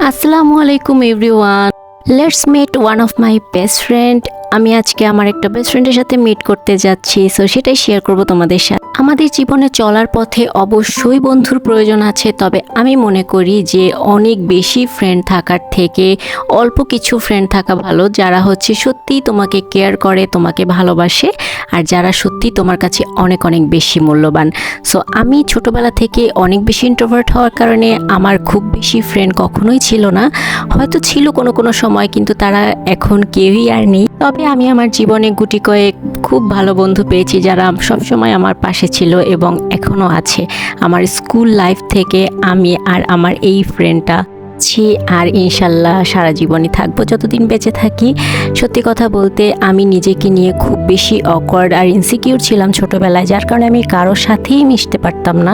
আসসালামু আলাইকুম everyone. Let's meet one of my best friend. আমি আজকে আমার একটা বেস্ট ফ্রেন্ডের সাথে মিট করতে যাচ্ছি, সো সেটাই শেয়ার করব তোমাদের সাথে। আমাদের জীবনে চলার পথে অবশ্যই বন্ধুর প্রয়োজন আছে, তবে আমি মনে করি যে অনেক বেশি ফ্রেন্ড থাকার থেকে অল্প কিছু ফ্রেন্ড থাকা ভালো, যারা হচ্ছে সত্যিই তোমাকে কেয়ার করে, তোমাকে ভালোবাসে, আর যারা সত্যি তোমার কাছে অনেক অনেক বেশি মূল্যবান। সো আমি ছোটোবেলা থেকে অনেক বেশি ইন্ট্রোভার্ট হওয়ার কারণে আমার খুব বেশি ফ্রেন্ড কখনোই ছিল না। হয়তো ছিল কোনো কোনো সময়, কিন্তু তারা এখন কেউই আর নেই। তবে আমি আমার জীবনে গুটি কয়েক খুব ভালো বন্ধু পেয়েছি, যারা সবসময় আমার পাশে ছিল এবং এখনও আছে। আমার স্কুল লাইফ থেকে আমি আর আমার এই ফ্রেন্ডটা আর ইনশাল্লাহ সারা জীবনই থাকবো যতদিন বেঁচে থাকি। সত্যি কথা বলতে আমি নিজেকে নিয়ে খুব বেশি অকওয়ার্ড আর ইনসিকিউর ছিলাম ছোটোবেলায়, যার কারণে আমি কারোর সাথেই মিশতে পারতাম না।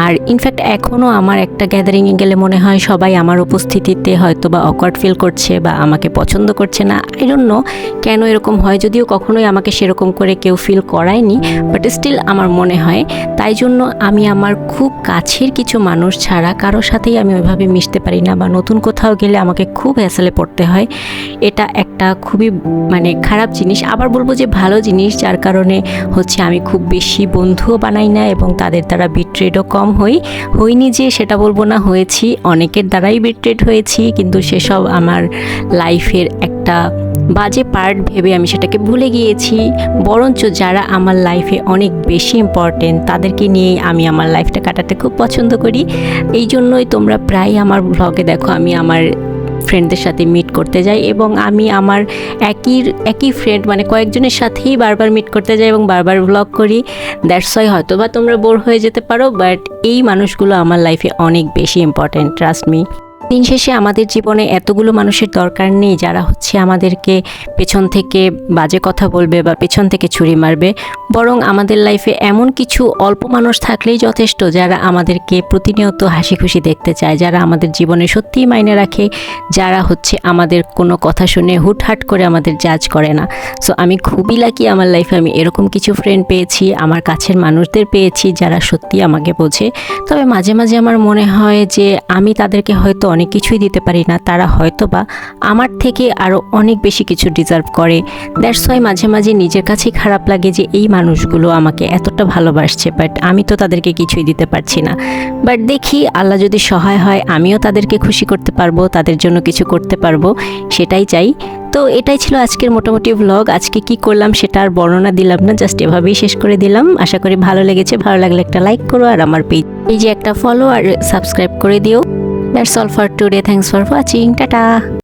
আর ইনফ্যাক্ট এখনও আমার একটা গ্যাদারিংয়ে গেলে মনে হয় সবাই আমার উপস্থিতিতে হয়তো বা অকওয়ার্ড ফিল করছে বা আমাকে পছন্দ করছে না। আই ডোন্ট নো কেন এরকম হয়, যদিও কখনোই আমাকে সেরকম করে কেউ ফিল করায়নি, বাট স্টিল আমার মনে হয়। তাই জন্য আমি আমার খুব কাছের কিছু মানুষ ছাড়া কারোর সাথেই আমি ওইভাবে মিশতে পারি না, বা নতুন কোথাও গেলে আমাকে খুব হ্যাসেলে পড়তে হয়। এটা একটা খুবই খারাপ জিনিস, আবার বলবো যে ভালো জিনিস, যার কারণে হচ্ছে আমি খুব বেশি বন্ধুও বানাই না এবং তাদের দ্বারা বিট্রেডও কম হইনি যে সেটা বলবো না, হয়েছি, অনেকের দ্বারাই বিট্রেড হয়েছি, কিন্তু সেসব আমার লাইফের একটা বাজে পার্ট ভেবে আমি সেটাকে ভুলে গিয়েছি। বরঞ্চ যারা আমার লাইফে অনেক বেশি ইম্পর্টেন্ট তাদেরকে নিয়েই আমি আমার লাইফটা কাটাতে খুব পছন্দ করি। এই জন্যই তোমরা প্রায় আমার ব্লগে দেখো আমি আমার ফ্রেন্ডদের সাথে মিট করতে যাই, এবং আমি আমার একই ফ্রেন্ড কয়েকজনের সাথেই বারবার মিট করতে যাই এবং বারবার ব্লগ করি। দ্যাটস ওয়াই হয়তো বা তোমরা বোর হয়ে যেতে পারো, বাট এই মানুষগুলো আমার লাইফে অনেক বেশি ইম্পর্টেন্ট, ট্রাস্ট মি। দিন শেষে আমাদের জীবনে এতগুলো মানুষের দরকার নেই যারা হচ্ছে আমাদেরকে পেছন থেকে বাজে কথা বলবে বা পেছন থেকে ছুরি মারবে, বরং আমাদের লাইফে এমন কিছু অল্প মানুষ থাকলেই যথেষ্ট, যারা আমাদেরকে প্রতিনিয়ত হাসি খুশি দেখতে চায়, যারা আমাদের জীবনে সত্যিই মাইনে রাখে, যারা হচ্ছে আমাদের কোনো কথা শুনে হুটহাট করে আমাদের জাজ করে না। সো আমি খুবই লাকি, আমার লাইফে আমি এরকম কিছু ফ্রেন্ড পেয়েছি, আমার কাছের মানুষদের পেয়েছি যারা সত্যি আমাকে বোঝে। তবে মাঝে মাঝে আমার মনে হয় যে আমি তাদেরকে হয়তো অনেক কিছুই দিতে পারি না, তারা হয়তো বা আমার থেকে আরও অনেক বেশি কিছু ডিজার্ভ করে। দ্যাটস ওয়াই মাঝে মাঝে নিজের কাছেই খারাপ লাগে যে এই মানুষগুলো আমাকে এতটা ভালোবাসছে, বাট আমি তো তাদেরকে কিছুই দিতে পারছি না। বাট দেখি আল্লাহ যদি সহায় হয় আমিও তাদেরকে খুশি করতে পারবো, তাদের জন্য কিছু করতে পারবো, সেটাই চাই। তো এটাই ছিল আজকের মোটামুটি ভ্লগ। আজকে কি করলাম সেটা আর বর্ণনা দিলাম না, জাস্ট এভাবেই শেষ করে দিলাম। আশা করি ভালো লেগেছে। ভালো লাগলে একটা লাইক করো, আর আমার পেজে একটা ফলো আর সাবস্ক্রাইব করে দিও। That's all for today. Thanks for watching. Tata.